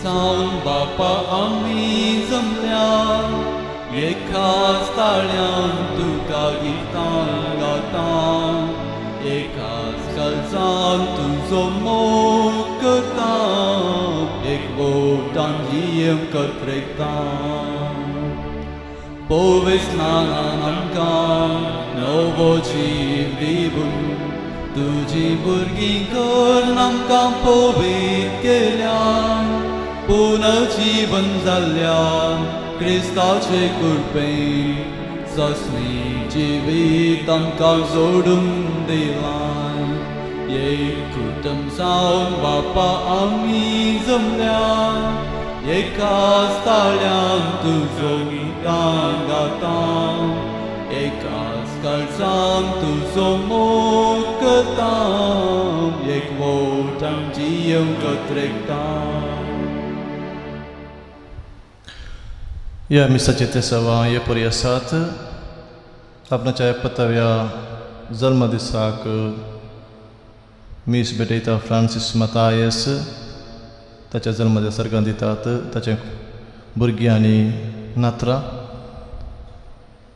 saun Bapa ami zamlian Yekas talian tu kagitan gatan Yekas kalzan tu zomok ketam Yekbo dan diem ketrektan Povis nananamkan novo civribun Tuji burgingkar namkam povit kelian Puna jivan zalyan Krista ce kurpein Sasni jivitam kar zodum dilan Ye kutam saun Bapa ami zamlian Yekas talian tu zogitan gatan Yekas kalzan tu zomok ketam Yekvo tam jiyam ketrektan या मिसचिते सवा ये पुरियसात अपना चाहे पतव्या जन्म दिसाक miss बेटेता Francis Mathias ताच्या जन्म दिसाक दितात ताचे भुरग्यांनी नात्रा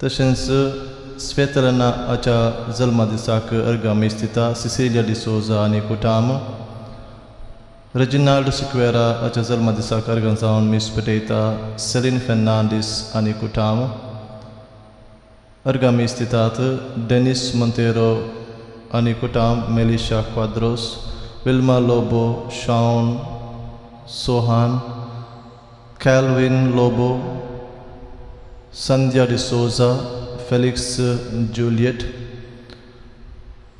तशेंच स्वेतलना आच्या जन्म दिसाक अर्गामीस दिता सिसिलिया डिसोजा आनी कुटाम Reginaldo Siqueira acha zalma disak arganzaun mis peteta Celine Fernandes ani kutam argamis titat Denis Montero ani kutam Melisha Quadros Vilma Lobo Shaun Sohan Calvin Lobo Sandhya de Souza Felix Juliet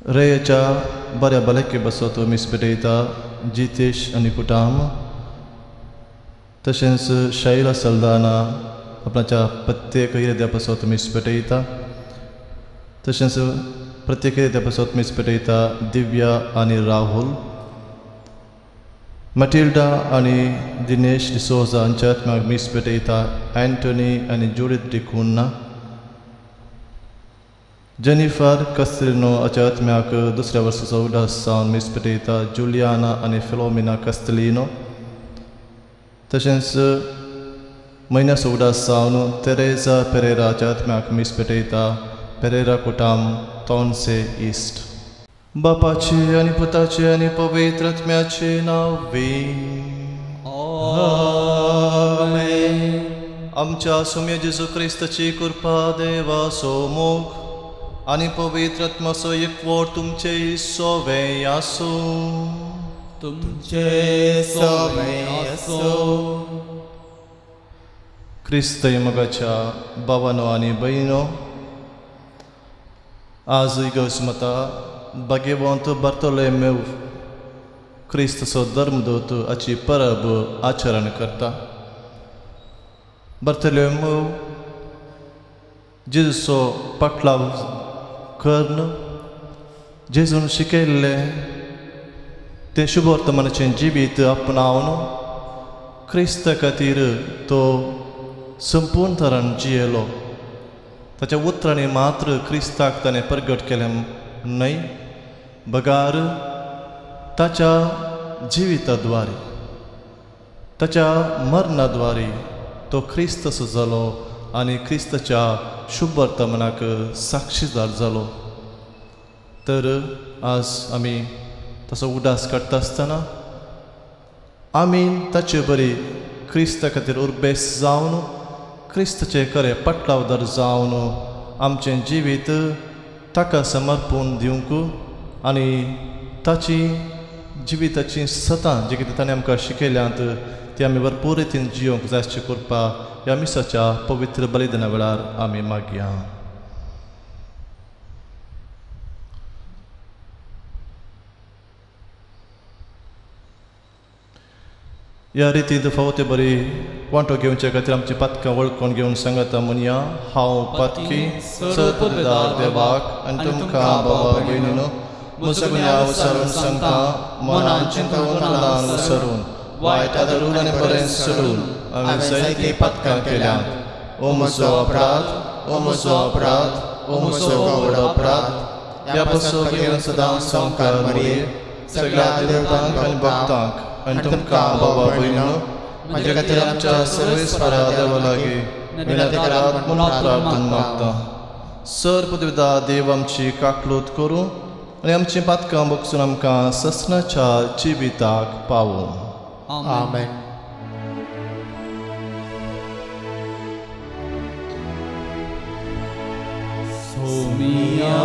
Reyacha Barya Balake Basoto mis peteta Jitesh आणि कुटाम तशेंच शैला सल्दाना आपणाच्या प्रत्येक येद्यापासत मीस पेटयता तशेंच प्रत्येक येद्यापासत मीस पेटयता दिव्या आणि Rahul Matilda आणि दिनेश डिसोजा हांच्या आत्म्याक मीस पेटयता एंटनी आणि जुडिथ डिकुन्ना जेनिफर कस्टेलिनो हाच्या आत्म्याक दुसऱ्या वर्साचो उदास सावन मीस पेटयता जुलियाना आनी फिलोमिना कस्टेलिनो तशेंच म्हयन्याचो उदास सावन तेरेजा पेरेरा हाच्या आत्म्याक मीस पेटयता पेरेरा कुटाम तोन्से ईस्ट बापाचे आनी पुताचे आनी पवित्र आत्म्याचे नांवे आमेन आमच्या सौम्य जेजू क्रिस्ताची कृपा देवाचो मोग आणि पवित्र आत्म्याचो एकवट तुमचे सोबे आसो तुमचे सोबे आसो क्रिस्त मोगाच्या भावानो आनी भयणो आज इगोस्मता भाग्यवंत बार्तोलोमेव क्रिस्ताचो धर्मदूत हाची परब आचरण करता बार्तोलोमेव जेजूचो पाटलाव कर्ण जेजून शिकयल्ले ते शुभ वर्तमानाचें जिवीत आपणावन क्रिस्ता खातीर तो संपूर्ण तरान जियेलो ताच्या उतरांनी मात्र क्रिस्ताक ताणें प्रगट केलें न्हय बगार ताच्या जिविताद्वारे ताच्या मरणाद्वारे तो क्रिस्तसो जालो आनी क्रिस्ताच्या शुभ वर्तमानाक साक्षीदार जालो तर आज आमी तसो उदास काडटा आसतना आमी ताचे बरी क्रिस्ता खातीर उर्बेस जावन क्रिस्ताचे खरें पाटलावदार जावन आमचें जिवीत ताका समर्पण दिवंक आनी ताची जिविताची सतां जें कितें ताणें आमकां शिकयल्यांत ती आमी भरपूर रितीन जियोंक जाय अशी कृपा ह्या मिसाच्या पवित्र बलिदाना वेळार आमी मागया ह्या रितीन फावते बरी वांटो घेवचे खातीर आमची पातकां वळखून घेवन सांगता म्हणया हांव पातकी सतदार देवाक आनी तुमकां बाबा भयणीनो म्हजो गुन्यांव विसरून सांगता मनान चिंतून नादान विसरून वायट आदरून आनी बरें सोडून हांवें जायतीं पातकां केल्यांत ओ म्हजो अपराध ओ म्हजो अपराध ओ म्हजो व्हड अपराध ह्या पासून घेवन सदां संवकार मारये सगळ्या देवतांक आनी भक्तांक आनी तुमकां बाबा भयणीनो माझ्या खातीर आमच्या सर्वेस्परा देवा लागी विनंती म्हणून प्रार्थना मागता. सर्वपिता देव आमची काकलूत करूं आनी आमची पातकां बगसून आमकां ससनाच्या जिविताक पावूं. आमेन. सोमिया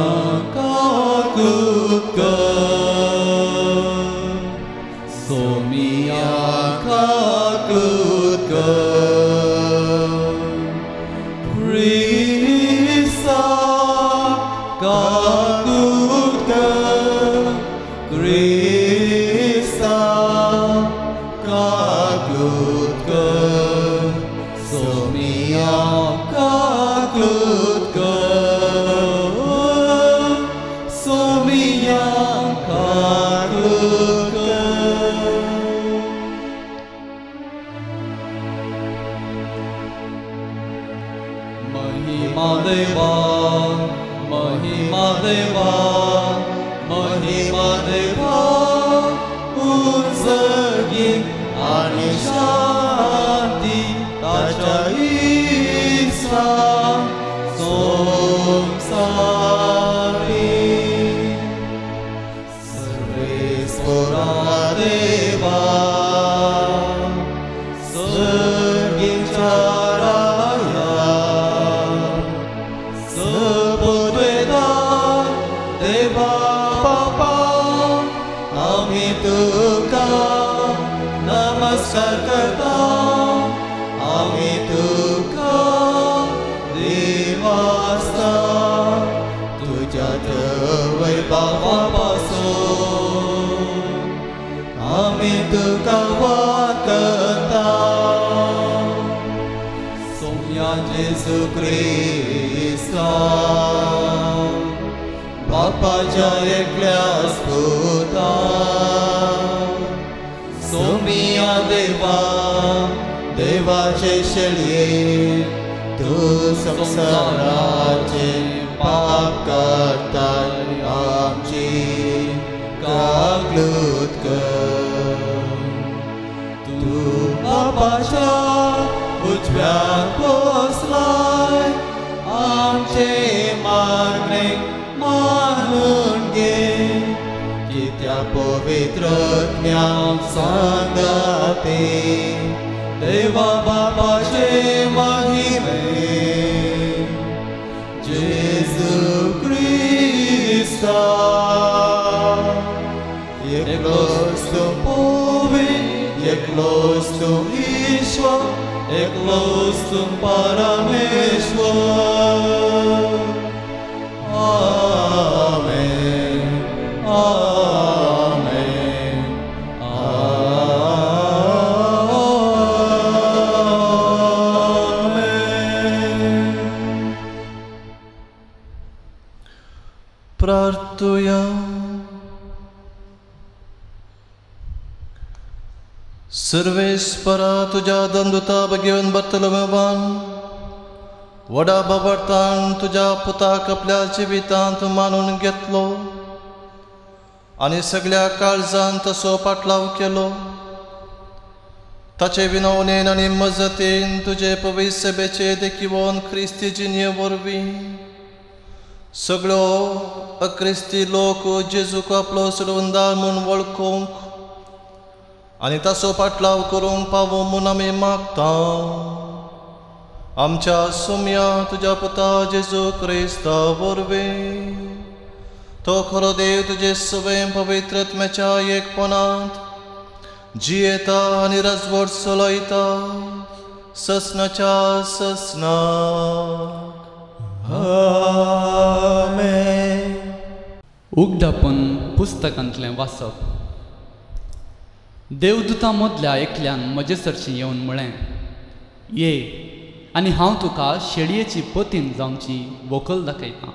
काकूत कर, सोमिया काकूत कर, क्रिस्ता काकूत कर, क्रिस्ता काकूत कर, सोमिया काकूत कर. Mahima Deva, Mahima Deva, Unzagin ani shanti tacha Isa somsari. Sarvespora Deva, Sargin charaya, Deva Bapa, आम्ही तुका नमस्कार करता, आम्ही तुका देवास्ता, तुझ्यात वैभवापासून आम्ही तुका वाकता. सोम्या जेसू ख्रिस्ता, बापाच्या एकल्या स्पुता, सोमिया देवा, देवाचे शेळये, तू संसाराचे पाप करता आमची काकलूत कर. तू बापाच्या उजव्याक बसलाय, आमचे मागणे मानून घे, की त्या पवित्र ज्ञान सांगते देवा बापाचे महिमे. जेसू ख्रिस्ता, एकलोच तू पवित्र, एकलोच तू ईश्वर, एकलोच तू परमेश्वर. Amen, Amen, Amen. प्रार्थूया. सर्वेस्परा तुझ्या दंदुता घेऊन बर्तलोमेवान वडा बाबडतान तुझ्या पुताक आपल्या जिवितांत मानून घेतलो आणि सगळ्या काळजान तसो पाटलाव केलो. ताचे विनवणेन आनी मजतीन तुझे पवित्र सभेचे देखीवन ख्रिस्ती जिणे वरवीं सगळो अक्रिस्ती लोक जेजूक आपलो सोडवणदार म्हूण वळखूंक आनी ताचो पाटलाव करूंक पावूं म्हूण आमी मागता. आमच्या सोम्या तुझ्या पुता जेजू ख्रिस्ता वरवीं तो खरो देव तुजे सवय पवित्रत्म्याच्या एकपणांत जियेता आनी राजवट चलयता ससनाच्या ससना. आमेन. उगडापण पुस्तकांतलें वाचप. देवदूतां मदल्या एकल्यान म्हजे सरशी येवन म्हळें, ये आनी हांव तुका शेळयेची पतीन जावची व्हंकल दाखयतां.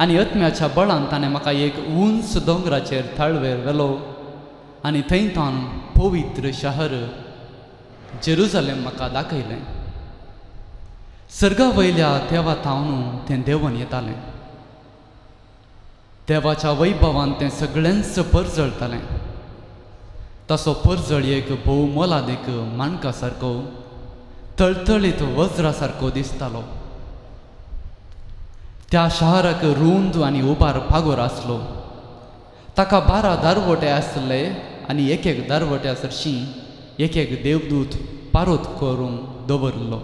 आनी आत्म्याच्या बळान ताणें म्हाका एक उंच दोंगराचेर थाळवेर व्हेलो आनी थंय तान पवित्र शहर जेरुसलेम म्हाका दाखयलें. सर्गा वयल्या देवा थावन तें देंवन येतालें. देवाच्या वैभवान तें सगळ्यांच भर जळटालें. तसो परजळयेक भोव मोलादीक माणका सारको तळतळीत वज्रा सारको दिसतालो. त्या शाराक रुंद आनी उबार पागोर आसलो. ताका 12 दारवटे आसले आनी एक दारवट्या सरशी एक देवदूत पारोत करून दवरलो.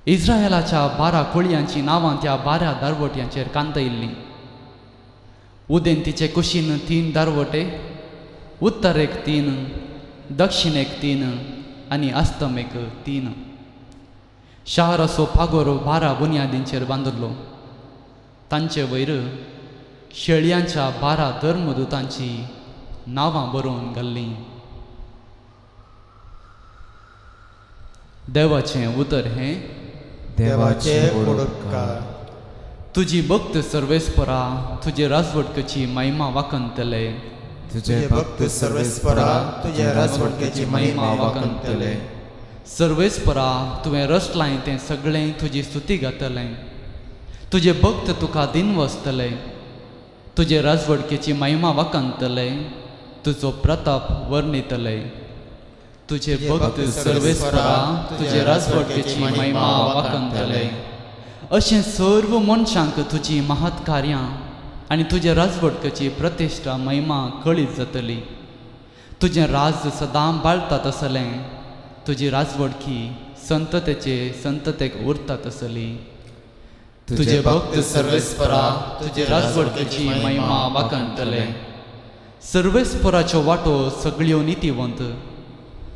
इस्रायलाच्या 12 कुळयांची नांवां त्या 12 दारवट्यांचेर कांतयल्लीं. उदेंतीचे कुशीन 3 दारवटे, उत्तरेक 3, दक्षिणेक 3 आनी अस्तमेक 3. शार असो पागोर 12 बुन्यादींचेर बांदलो. तांचे वयर शेळयांच्या 12 धर्मदूतांची नांवां बरोवन घाल्लीं. देवाचें उतर हें देवाचे पुडकार. तुजी भक्त सर्वेस्परा तुजे राजवटकेची महिमा वाकंतले. तुझे भक्त सर्वेस्परा तुझे राजवटकेची महिमा वाकंतले. सर्वेस्परा तुवें रचलां तें सगळें तुजी स्तुती घातलें. तुजे भक्त तुका दिनवसतले. तुजे राजवटकेची महिमा वाकंतले. तुजो प्रताप वर्णितले. तुझे भक्त सर्वेस्परा तुझे राजवटकेची महिमा वाकंतले. अशें सर्व मनशांक तुजी महत् कार्यां आनी तुजे राजवटकेची प्रतिश्ठा महिमा कळीत जातली. तुजें राज सदां बाळता तसलें. तुजी राजवटकी संततेचे संततेक उरता तसली. तुजे भक्त सर्वेस्परा तुजे राजवटकेची महिमा वाकंतले. सर्वेस्पराच्यो वाटो सगळ्यो नितीवंत.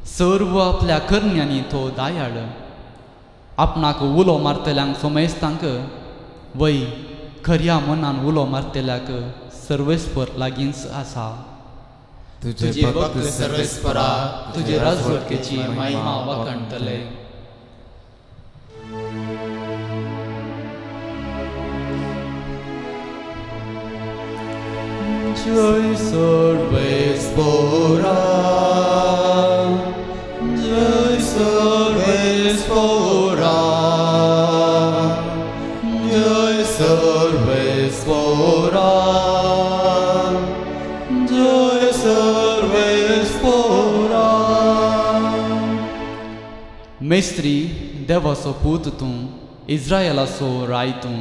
सर्व आपल्या करण्यांनी तो दायाळ. आपणाक उलो मारतल्यांक सोमेस्तांक वय खऱ्या मनान उलो मारतल्याक सर्वेस्पर लागींच आसा. तुझे भक्त सर्वेस्परा तुझे राजवटकेची महिमा वाकंतले. जय सर्वेस्परा जय सर्वेस्परा जय सर्वेस्परा जय सर्वेस्परा. मेस्त्री देवाचो पूत तूं, इस्रायलाचो राय तूं.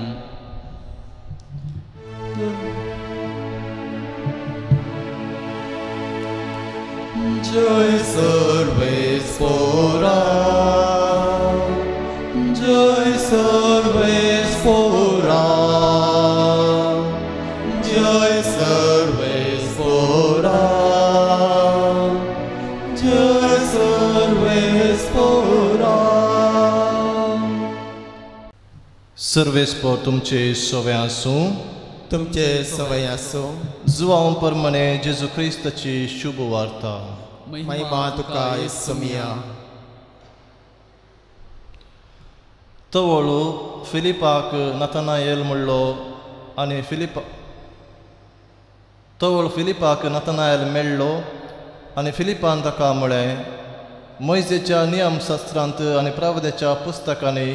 जय सर्वेस्परा जय सर्वेस्परा जय सर्वेस्परा जय सर्वेस्परा. सर्वेस्पर तुमचे सवय आसूं. तुमचे सवय आसूं. जुवांव परमणे जेजू क्रिस्ताची शुभ वार्ता. महिमा तुका येसुमिया. तो वळू फिलिपाक नतनाएल म्हणलो आनी फिलिपाक नतनाएल मेळ्ळो आनी फिलिपान ताका म्हळें, मोइजेच्या नियमशास्त्रांत आनी प्रवदेच्या पुस्तकांनी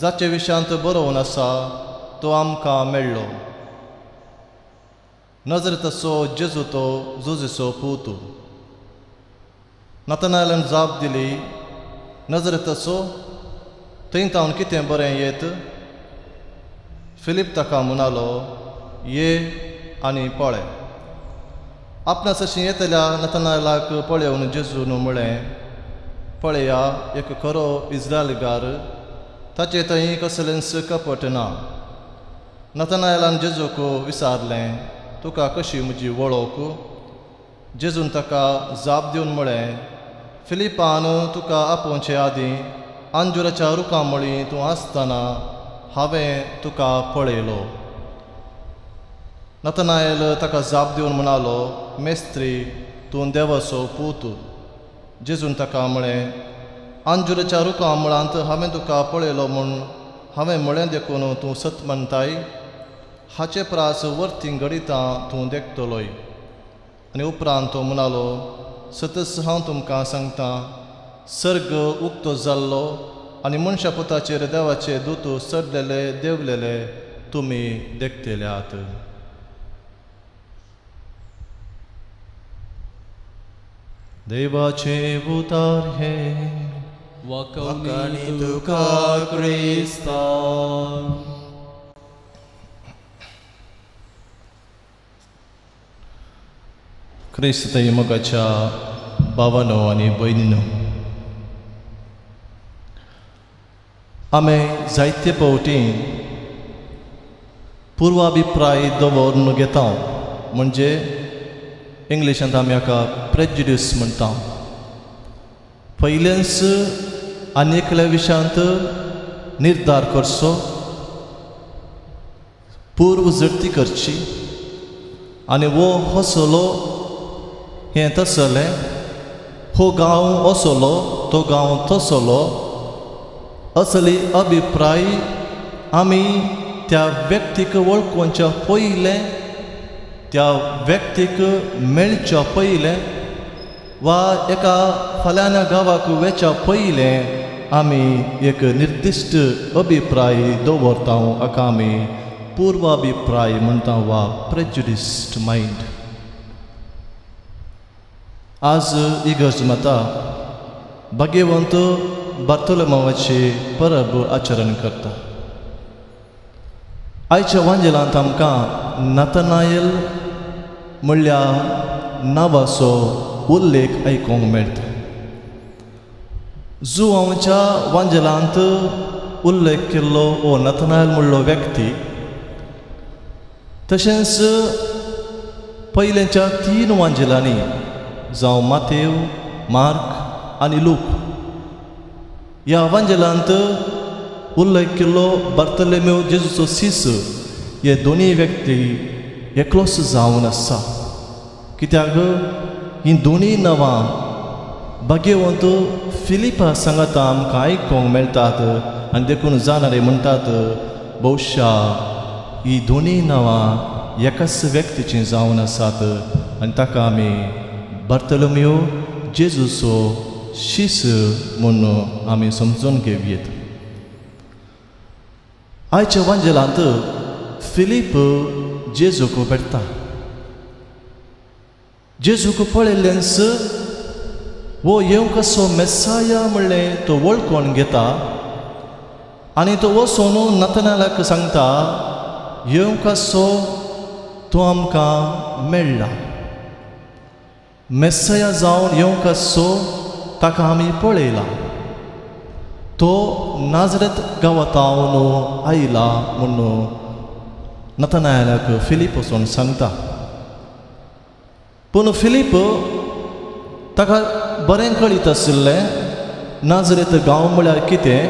जाचे विशयांत बरोवन आसा तो आमकां मेळ्ळो. नजरेतचो जेजू तो जोजेचो पूत. नतनाएलान जाप दिली, नजरेतचो थंय तावन कितें बरें येत? फिलीप ताका म्हणालो, ये आनी पळय. आपणास अशीं येतल्या नतनाएलाक पळयोवन जेजून म्हळें, पळया एक खरो इस्रायलगार, ताचे थंय कसलेंच कपट ना. नतनाएलान जेजूक विचारलें, तुका कशी म्हजी वळख? जेजून ताका जाप दिवन म्हळें, फिलिपान तुका आपोवचे आदीं अंजुराच्या रुखां मळी तूं आसतना हांवें तुका पळयलो. नतनाएल ताका जाप दिवन म्हणालो, मेस्त्री तूं देवाचो पूत. जेजून ताका म्हळें, अंजुराच्या रुखां मळांत हांवें तुका पळयलो म्हूण हांवें म्हळें देखून तूं सत म्हणटाय? हाचे प्रास वर्ती घडिता तूं देखतलोय. आनी उपरांत तो म्हणालो, सतच हांव तुमकां सांगतां, सर्ग उक्तो जाल्लो आनी मनशा पुताचेर देवाचे दूत चडलेले देंवलेले तुमी देखतल्यात. देवाचे उतार हे वखणी तुका क्रिस्ता. क्रिस्त मोगाच्या भावानो आनी भयणीनो, आमी जायते फावटी पुर्वाभिप्राय दवरून घेता, म्हणजे इंग्लिशांत आमी हाका प्रेजुडिस म्हणटा. पयलेंच आनी एकल्या विशयांत निर्धार करचो, पूर्व जडती करची, आनी वो हसलो हें तसलें, हो गांव असलो तो गांव तसलो, असली अभिप्राय आमी त्या व्यक्तीक वळखुच्या पयलें, त्या व्यक्तीक मेळच्या पयलें, वा एका फाल्याना गांवाक वेच्या पयलें आमी एक निर्दिश्ट अभिप्राय दवरता. हाका आमी पूर्वाभिप्राय म्हणटा वा प्रेजुडिस्ड मायंड. आज इगर्ज माता भाग्यवंत बार्तोलोमेवाची परब आचरण करता. आयच्या वांजेलांत आमकां नातनायल म्हणल्या नांवाचो उल्लेख आयकूंक मेळटा. जुआंवच्या वांजेलांत उल्लेख केल्लो हो नातनायल म्हणलो व्यक्ती, तशेंच पयलेच्या 3 वांजेलांनी जावं मातेव, मार्क आनी लूक, ह्या वांजेलांत उल्लेख केल्लो बार्तोलोमेव जेजूचो सीस, हे दोनी व्यक्ती एकलोच जावन आसा. कित्याक हीं दोनी नांवां भाग्यवंत फिलिपा सांगता आमकां आयकूंक मेळटात, आनी देखून जाणारे म्हणटात भौशा हीं दोनी नांवां एकाच व्यक्तीचीं जावन आसात, आनी ताका आमी बार्तोलोमेव जेजूचो शीस म्हणून आमी समजून घेवयेत. आयच्या वांजेलांत फिलीप जेजूक भेटता. जेजूक पळयल्लेंच वो येवंक असो मेस्साया म्हणलें तो वळखून घेता, आनी तो वचून नातनायलाक सांगता, येवंक असो तो आमकां मेळ्ळा. मेस्साया जावन येवंक असो ताका आमी पळयला. तो नाजरेत गांवांतावन आयला म्हणून नातनायलाक फिलीप वचून सांगता. पूण फिलीप ताका बरें कळीत आशिल्लें नाजरेत गांव म्हळ्यार कितें,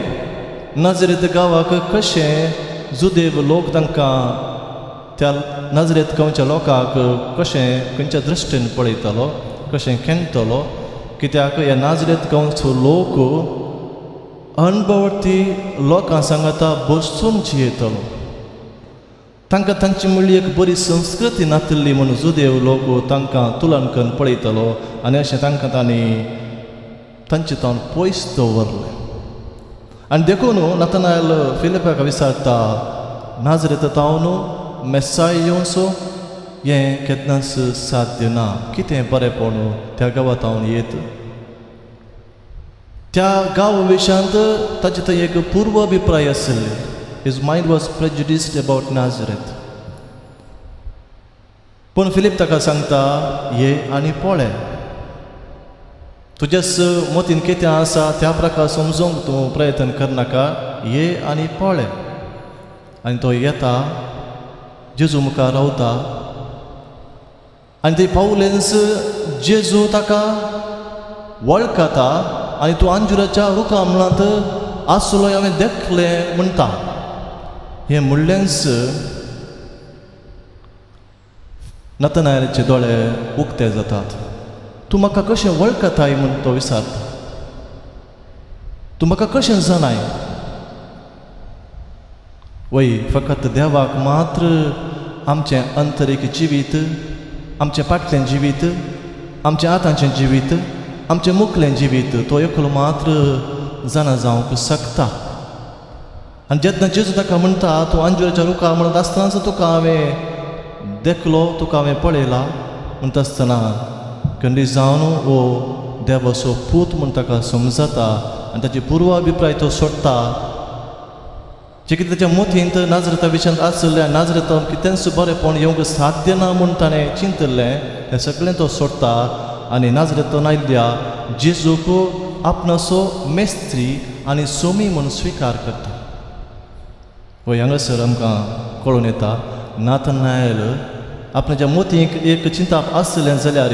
नाजरेत गांवाक कशें जुदेव लोक तांकां त्या नाजरेत गांवच्या लोकांक कशें खंयच्या दृश्टीन पळयतालो, कशें केंतलो. कित्याक ह्या नाजरेत गांवचो लोक अणभवती लोकां सांगता बसून जियेतलो. तांकां तांची म्हणली एक बरी संस्कृती नातिल्ली म्हणून जुदेव लोक तांकां तुलन करून पळयतलो, आनी अशें तांकां तांणी तांचे तावन पयस दवरलें. आनी देखून नातनायल फिलिपाक विचारता, नाजरेत तावन मेस्साय येवचो हें केन्नाच साध्य ना, कितें बरेंपण त्या गांवांत हांव येत. त्या गांव विशयांत ताचे थंय एक पूर्व अभिप्राय आशिल्ले. His mind was prejudiced about Nazareth. पूण फिलीप ताका सांगता, ये आनी पळय, तुजेच मतीन कितें आसा त्या प्रकार समजूंक तूं प्रयत्न करनाका, ये आनी पळय. आनी तो येता, जेजू मुखार रावता, आनी थंय पावलेंच जेजू ताका वळखता, आनी तूं अंजुराच्या रुखा मळांत आसलो हांवें देखलें म्हणटा. हें म्हणलेंच नातनायलाचे दोळे उक्ते जातात. तूं म्हाका कशें वळखताय म्हूण तो विचारता. तूं म्हाका कशें जाणाय? वय फकत देवाक मात्र आमचें अंतरीक जिवीत, आमचें फाटलें जिवीत, आमचें आतांचें जिवीत, आमचें मुखलें जिवीत तो एकलो मात्र जाणा जावंक शकता. आनी जेन्ना जेजू ताका म्हणटा, तूं अंजुराच्या रुखा म्हणत आसतनाच तुका हांवें देखलो, तुका हांवें पळयला म्हणटा आसतना खंडी जावन वो देवाचो पूत म्हूण ताका समजता आनी ताचे पुर्वाभिप्राय तो सोडटा. जे कितें ताच्या मोतींत नाजरता विशयांत आसलें, नाजरता कितेंच बरेंपण येवंक साध्य ना म्हूण ताणें चिंतलें, हें सगळें तो सोडटा आनी नाजरतांत आयिल्ल्या जेजूक आपणाचो मेस्त्री आनी सोमी म्हूण स्विकार करता. हो हांगासर आमकां कळून येता नातनाएल आपणाच्या मोतींक एक चिंताप आसलें जाल्यार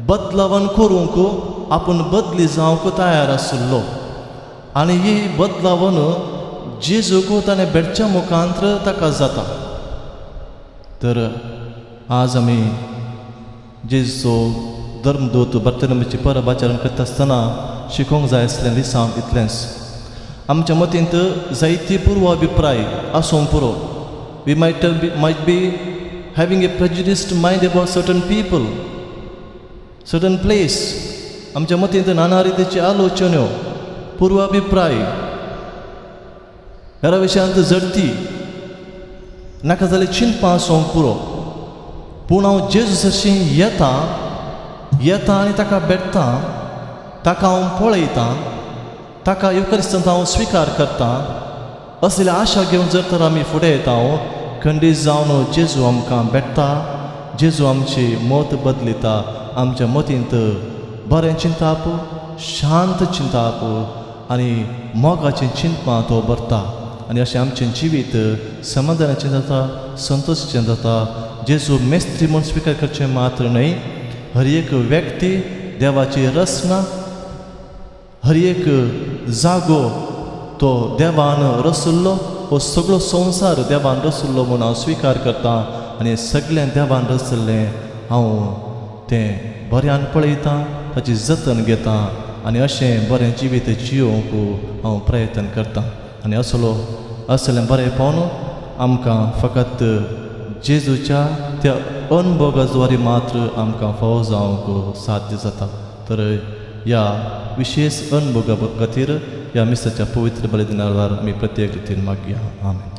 बदलावन करूंक आपूण बदली जावंक तयार आसलो आनी ही बदलावन जेजूक ताणें बेडच्या मुखांतर ताका जाता. तर आज आमी जेजूचो धर्मदूत बर्तनमीची परब आचरण करता आसतना शिकोवंक जाय आसलें दिसां इतलेंच. आमच्या मतींत जायती पुर्वाभिप्राय आसूंक पुरो. We might be having a prejudiced mind about certain people, certain place. आमच्या मतींत नाना रितीची आलोचन्यो, पुर्वाभिप्राय ह्या विशयांत जडती नाका जाल्यार चिंतपा आसूंक पुरो. पूण हांव जेजूसाची येता आनी ताका भेटता, ताका हांव पळयतां, ताका युकरिस्तांत हांव स्विकार करतां. असले आशा घेवन जर तर आमी फुडें येता, खंडीत जावन जेजू आमकां भेटता, जेजू आमची मत बदलिता. आमच्या मतींत बरें चिंताप, शांत चिंताप आनी मोगाचें चिंतपां तो भरता आनी अशें आमचें जिवीत समाधानाचें जाता, संतोशाचें जाता. जेजू मेस्त्री म्हूण स्विकार करचें मात्र न्हय, हर एक व्यक्ती देवाची रचना, हर एक जागो तो देवान रचल्लो, हो सगळो संवसार देवान रचल्लो म्हूण हांव स्विकार करता आनी सगळें देवान रचल्लें हांव तें बऱ्यान पळयतां, ताची जतन घेतां आनी अशें बरें जिवीत जियोवंक हांव प्रयत्न करतां. आनी असलें बरेंपण आमकां फकत जेजूच्या त्या अनुभवाद्वारे मात्र आमकां फावो जावंक साध्य जाता. तर ह्या विशेष अनुभवा खातीर ह्या मिसाच्या पवित्र बलिदानार आमी प्रत्येक रितीन मागया. आमेन.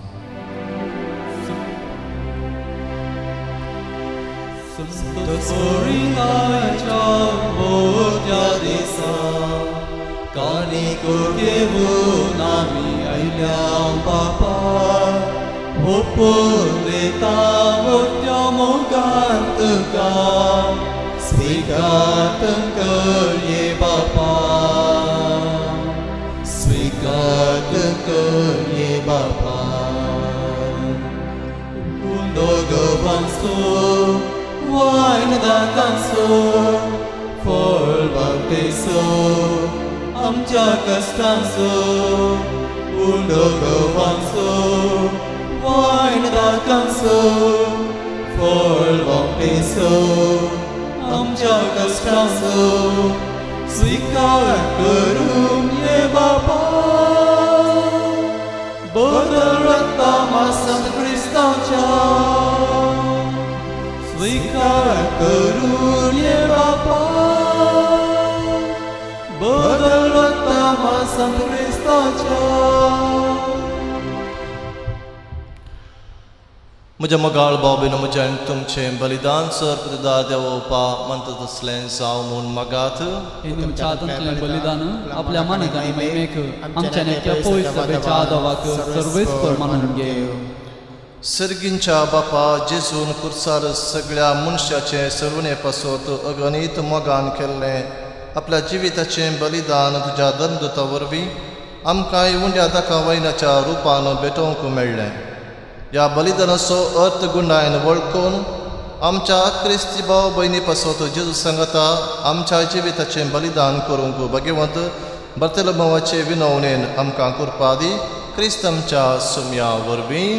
Swikartan karye Bapa, swikartan karye Bapa. Undogavanso, wainadakanso, folbakteso, amcha kastanso. Undogavanso, wainadakanso, folbakteso. आमच्या कष्टाचो स्वीकार करून ये बापा. बदल रक्ता संत क्रिस्ताच्या स्वीकार करून ये बापा. बदल रक्ता संत क्रिस्ताच्या. म्हज्या मोगाळ बाबीन म्हज्यान तुमचें बलिदान सर्पदार देवोवपा म्हणटात तसलें जावं म्हूण मागात. तुमच्या हातांतलें बलिदान आपल्या मानेक आनी महिमेक आमच्या नेमक्या पवित्र सभेच्या आदावाक सर्वेस्पर मानून घेव. सर्गींच्या बापा जेजून कुर्सार सगळ्या मनशाचें सर्वणे पासत अगणीत मोगान केल्लें आपल्या जिविताचें बलिदान तुज्या धर्मदुता वरवीं आमकां उंड्या दाखोवण्याच्या रुपान भेटोवंक मेळ्ळें. ह्या बलिदानाचो अर्थ गुंडायन वळखून आमच्या क्रिस्ती भाव भयणी पासत जेजू सांगता आमच्या जिविताचें बलिदान करूंक भगवंत बर्तोलोमेवाचे विनवणेन आमकां कृपा दी. क्रिस्त आमच्या सुम्या वरवीं.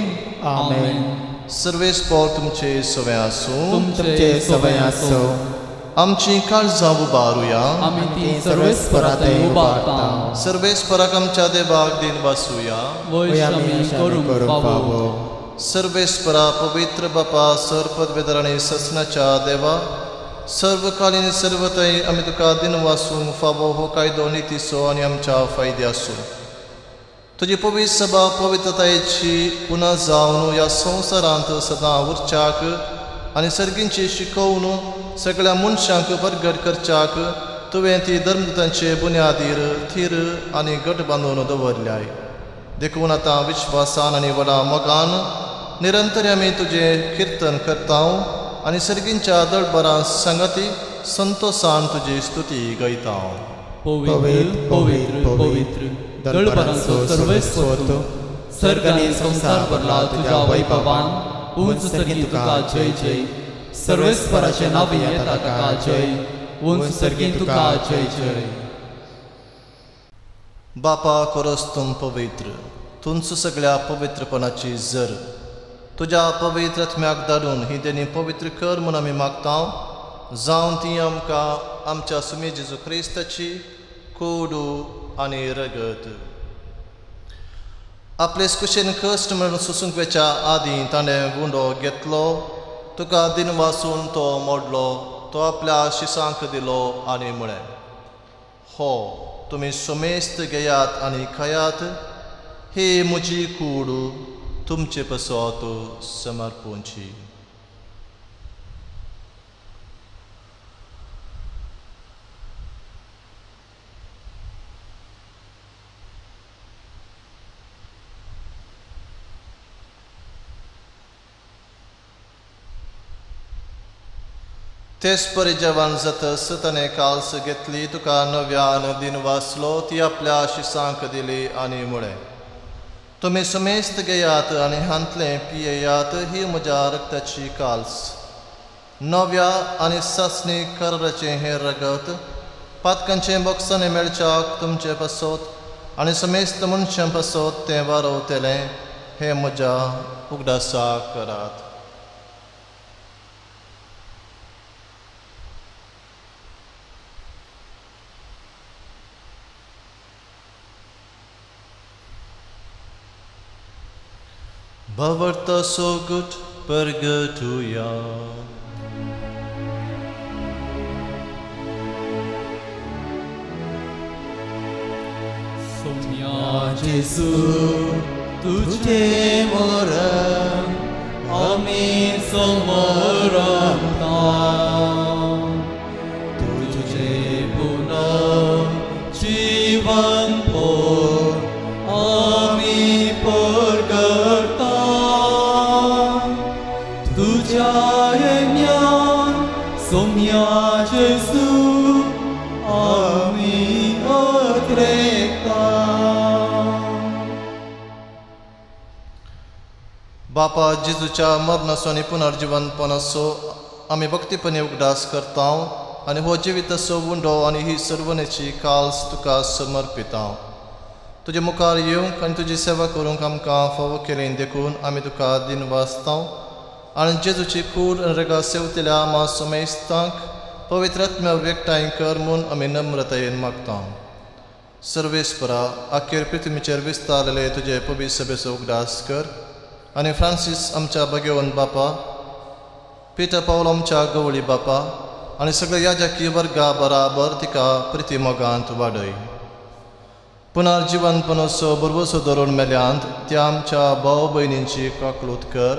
आमेन. सर्वेस्पर तुमचे सवय आसूं. तुमचे सवय आसूं. आमची काळजां उबारुया. आमी ती सर्वेस्परात उबारता. सर्वेस्पराक आमच्या देवाक दिन वासुया. वैश आमी करूंक पावो. सर्वेस्परा पवित्र बापा सर्पदवेदराणी ससनाच्या देवा सर्वकालीन सर्वतय आमी तुका दिन वासूंक फावो हो कायदो नितीचो आनी आमच्या फायदे आसूं. तुजी पवित्र सभा पवित्रतायेची पुना जावन ह्या संवसारांत सदां उरच्याक आनी सर्गींची शिकवण सगळ्या मनशांक परगट करच्याक तुवें ती धर्मदूतांचे बुन्यादीर थीर आनी घट बांदून दवरल्याय. देखून आतां विश्वासान आनी व्हडा मोगान निरंतर आमी तुजें किर्तन करता आनी सर्गींच्या दळबरां संगती संतोषान तुजी स्तुती गायता. पवित्र पवित्र पवित्र दळबरांचो सर्वेस्वर तूं, सर्ग आनी संसार भरला तुज्या वैभवान. उंच सर्गी तुका जय जय, सर्वेस्वराचे नांवी येता ताका जय. उंच सर्गी तुका जय जय. बापा कोरस तुम पवित्र, तुमच सगळ्या पवित्रपणाची जर तुज्या पवित्र आत्म्याक धाडून ही तेणी पवित्र कर म्हूण आमी मागता. जावन ती आमकां आमच्या सुमी जेजू क्रिस्ताची कोडू आनी रगत आपलेच कुशेन कश्ट म्हणून सोसूंक वेच्या आदीं ताणें गुंडो घेतलो. तुका दिन वासून तो मोडलो, तो आपल्या शिसांक दिलो आनी म्हळें, हो तुमी सोमेस्त घेयात आनी खायात, ही म्हजी कूड तुमचे पसत समर्पूंची. तेच परी जेवण जातस ताणें काल्स घेतली, तुका नव्यान दिन वाचलो, ती आपल्या शिसांक दिली आनी म्हळें, तुमी समेस्त घेयात आनी हांतलें पियेयात, ही म्हज्या रक्ताची काल्स, नव्या आनी सासणी कराराचें हें रगत, पातकांचें बोक्सांनी मेळच्याक तुमचे पासत आनी समेस्त मनशां पासत तें वारवतलें, हें म्हज्या उगडासाक करात. Bavarta so gut pergetuja. Somia Jesu, तुझे मरण आमी समरता, तुझे पुनः जीवन पोर आमी परगटा. तुझ्या ज्ञान सोम्या जेजू आमी अत्रेता. बापा जेजूच्या मरणाचो पुनर्जीवनपणाचो आमी भक्तीपणे उगडास करता आनी हो जिविताचो उंडो आनी ही सर्वनेची काल्स तुका समर्पिता. तुजे मुखार येवंक आनी तुजी सेवा करूंक आमकां फावो केलें देखून आमी तुका दिन वाचता आनी जेजूची कूड आनी रगा सेवतल्या आमा समेस्तांक पवित्र आत्म्या व्यक्ताय कर म्हूण आमी नम्रतायेन मागता. सर्वेस्परा अखेर पृथ्वीचेर विस्तारलेले तुजे पवित्र सभेचो उगडास कर आनी फ्रांसीस आमच्या भगेवन बापा, पिटर पावल आमच्या गवळी बापा आनी सगळे याजकी वर्गा बराबर तिका प्रिती मोगांत वाडय. पुनर्जीवनपणाचो बरोवसो धरून मेल्यांत त्या आमच्या भाव भयणींची काकलूत कर.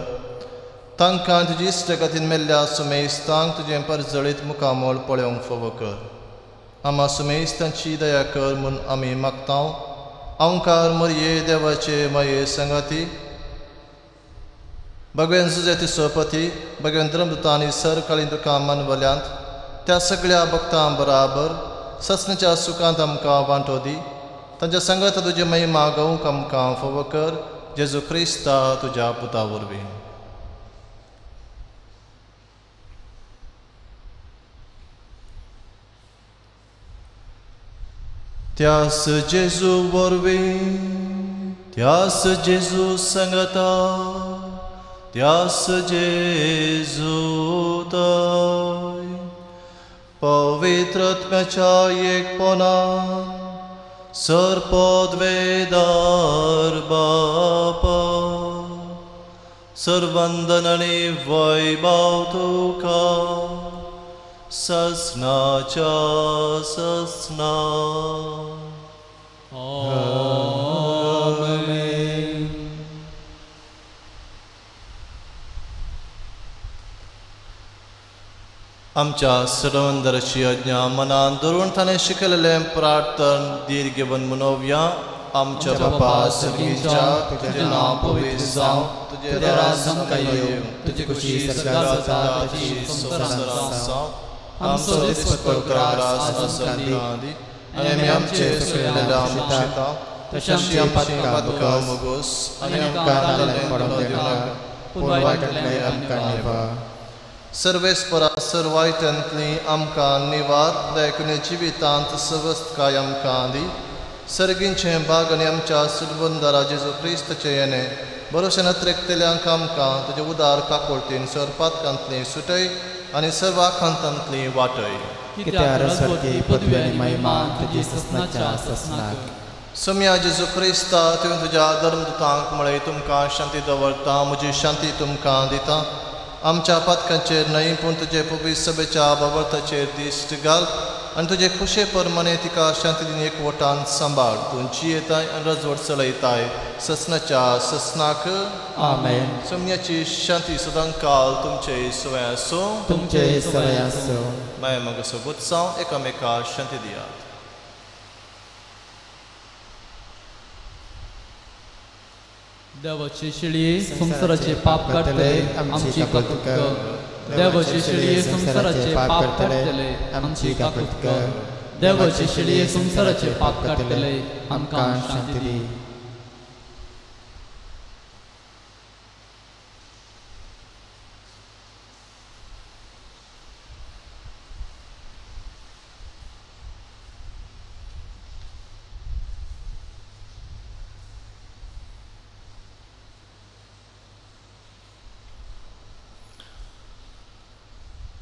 तांकां तुजी इश्टगतीन मेल्ल्या सुमेस्तांक तुजें परजळीत मुखामोळ पळोवंक फावो कर. आमा सुमेस्तांची दया कर म्हूण आमी मागता. अवंकार मरये देवाचे माये संगाती, भगवेन जुजे तिसो पती, भगवेन धर्मदूतांनी सरकाळी तुका मानवल्यांत त्या सगळ्या भक्तां बराबर ससणेच्या सुखांत आमकां वांटो दी. तांच्या संगत तुजी महिमा गावंक आमकां फावो कर. जेजू क्रिस्ता तुज्या पुता वरवीं. त्यास जेजू वरवीं, त्यास जेजू संगता, त्यास जेजू ताय पवित्र आत्म्याच्या एकपणान सर्पद वेदार बापा, सर्वंदन आनी वैभव तुका ससनाच्या ससना. आमच्या सडवंदराची आज्ञा मनान धरून ताणें शिकयलेलें प्रार्थन दीर्घवन मनोवया. आमच्या बापा सर्गीच्या तुझें नांव पवित्र जावं, तुझें राज आमकां येवं, तुजी खुशी स्वर्गार जाता तशी संवसारांत जावं. आमचो दिसपट्टो उपकार आज आमकां दी, आनी आमी आमचे चुकलेल्या आमच्या तशी आमची पातकां मोगोस, आनी आमकां नाजालें पडोवंक दिवं नाका, पूण वायटांतल्यान आमकां निवार. सर्वेस्परा सर्वायतांतली आमकां निवार, दयाकुने जिवितांत सवस्थकाय आमकां दी. सर्गींचें बाग आनी आमच्या सुलबंदारा जेजू क्रिस्ताचें येणें बरोशेन त्रेकतेल्यांक आमकां तुजे उदार काकोळटीन सर्पातकांतली सुटय आनी सर्वाखांतांतली वाटय. सोम्या जेजू क्रिस्ता तुवें तुज्या धर्मदुतांक म्हळें तुमकां शांती दवरता, म्हजी शांती तुमकां दिता. आमच्या पातकांचेर न्हय पूण तुजे पवित्र सभेच्या बाबताचेर दिश्ट घाल आनी तुजे खुशे परमाणे तिका शांती दिन एकवटान सांबाळ. तूं जियेताय आनी रजवट चलयताय ससनाच्या ससनाक. आमेन. सोम्याची शांती सदां काल तुमचे सवय आसूं. तुमचे सवय आसूं. माय मग सोबत जावं एकामेकाक शांती दियात. देवाचे शिळये संसाराचे पाप काडटले आमची काकूट कर. देवाचे शिळये संसाराचे पाप काडटले आमची काकूट कर. देवाचे शिळये संसाराचे पाप काडटले आमकां शांती दी.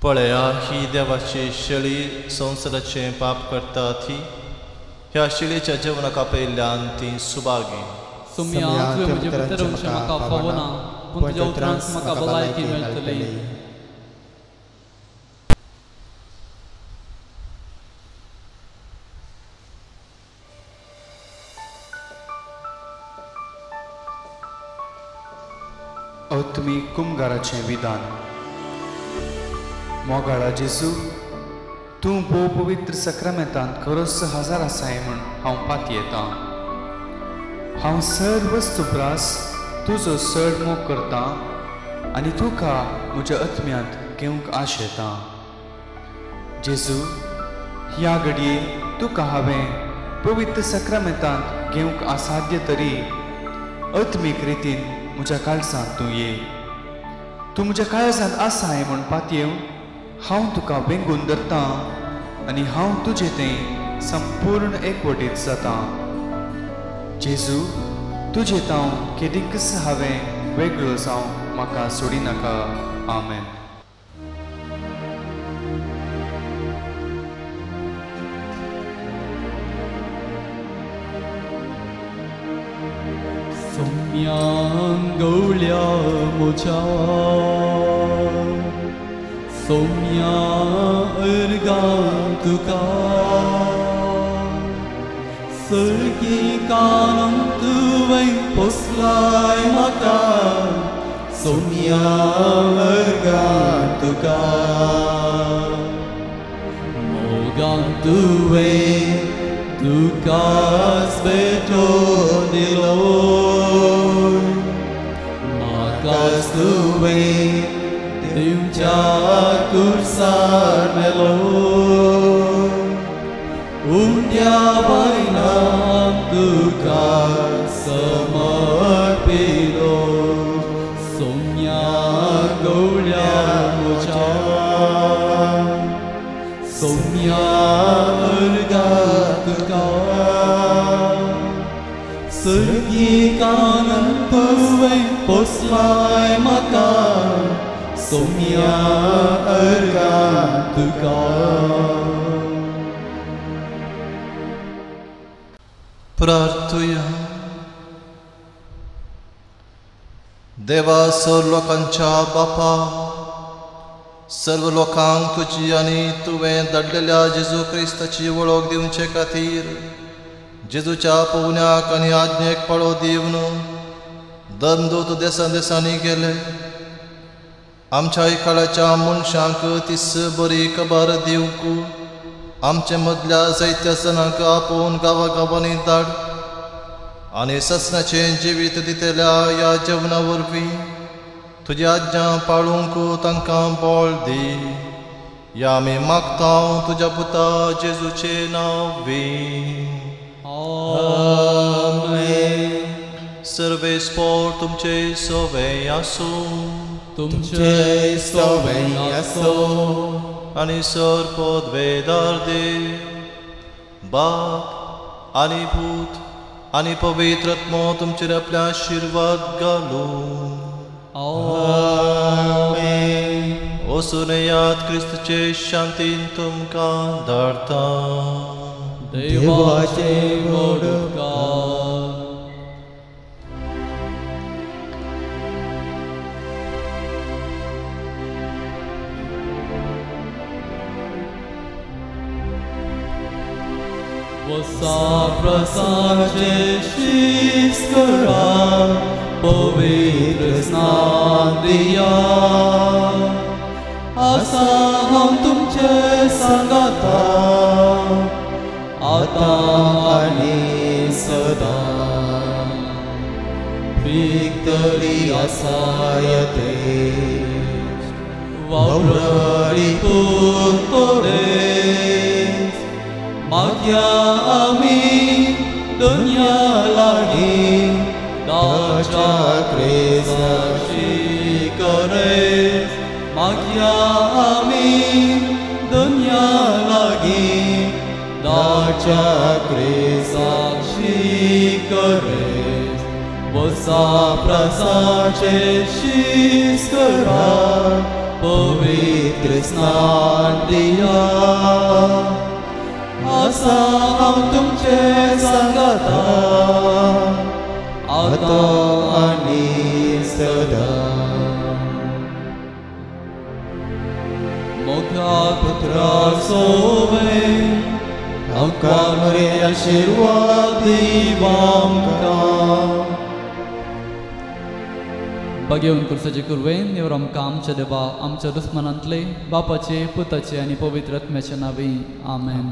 पळया ही देवाची शेळी संवसाराचें पाप करता ती. ह्या शेळयेच्या जेवणाक आपयल्ल्यान ती सुभागी. सोम्या तुवें म्हजे भितर वचूंक म्हाका फावना, पूण तुज्या उतरांत म्हाका भलायकी मेळटली. तुमी कुमगाराचें विधान. मोगाळा जेजू, तूं भोव पवित्र सक्रामेंतांत खरोच हजर आसाय म्हूण हांव पात येता. हांव सर्व सुप्रास तुजो चड मोग करता आनी तुका म्हज्या आत्म्यांत घेवंक आश येता. जेजू, ह्या घडये तुका हांवें पवित्र सक्रामेंतांत घेवंक असाध्य तरी आत्मीक रितीन म्हज्या काळजांत तूं ये. तूं म्हज्या काळजांत आसाय म्हूण पात येवन हांव तुका वेंगून धरतां आनी हांव तुजें तें संपूर्ण एकवटीत जाता. जेजू, तुजें तांव केदींकच हांवें वेगळो जावं म्हाका सोडी नाका. आमेन. सोम्या गवळ्या म्हज्या, सोम्या अर्गां तुका, सर्गिकान तुवें पोसलाय म्हाका. सोम्या अर्गां तुका, मोगान तुवें तुकाच भेटो दिलो. म्हाकाच तुवें दिवच्या कुर्सार मेलो. उंट्या बायनाक तुका समर्पिलो. सोम्या गवळ्या म्हज्या, सोम्या अर्गां तुका, सर्गिकान तुवें पोसलाय म्हाका. सोम्या अर्गां तुका. प्रार्थुया. देवा सर्व लोकांच्या बापा, सर्व लोकांक तुजी आनी तुवें धाडलेल्या जेजू क्रिस्ताची वळख दिवचे खातीर जेजूच्या पवन्याक आनी आज्ञेक पाळो दिवन धर्मदूत देसा देसांनी गेले. आमच्या काळाच्या मनशांक तिस बरी खबर दिवंक आमचे मदल्या जायत्या जणांक आपोवन गांवांनी धाड आनी ससनाचे जिवीत दितल्या ह्या जेवणा वरवीं तुज्या आज्ञा पाळूंक तांकां बळ दी. या आमी मागता तुज्या पुता जेजूचे नांवीं. आमेन. सर्वेस्पोर तुमचे सवय आसूं. तुमचे सवय आसो. आनी सर्पोद्वेदार देव बाप आनी भूत आनी पवित्र आत्मो तुमचेर आपल्या आशिर्वाद घालूं. आमेन. वचून याद क्रिस्तचे शांतीन तुमकां धाडटा. देवाचे मोडकार. वसा प्रसाचे शीस करा पवित्र स्नान दिया. आसा हांव तुमचे सांगाता आतां आनी सदां. विक्तरी आसा येतेच वावरडी पुतोरे. मागया आमी दुनिया लागी दाच्या क्रेजाची करेस. मागया आमी दुनिया लागी दाच्या क्रेजाची करेस. वसा प्रसाचे शीस करा पवित्र स्नान दिया. आसा हांव तुमचे सांगाता आतां आनी सदां. मोगा पुत्रा सोवे आमकां बरे आशिर्वाद दिवा आमकां. बागेवन कुर्साचे कुरवेन देव आमकां आमच्या देवा आमच्या दुस्मनांतले बापाचे पुताचे आनी पवित्र आत्म्याच्या नांवी आमेन.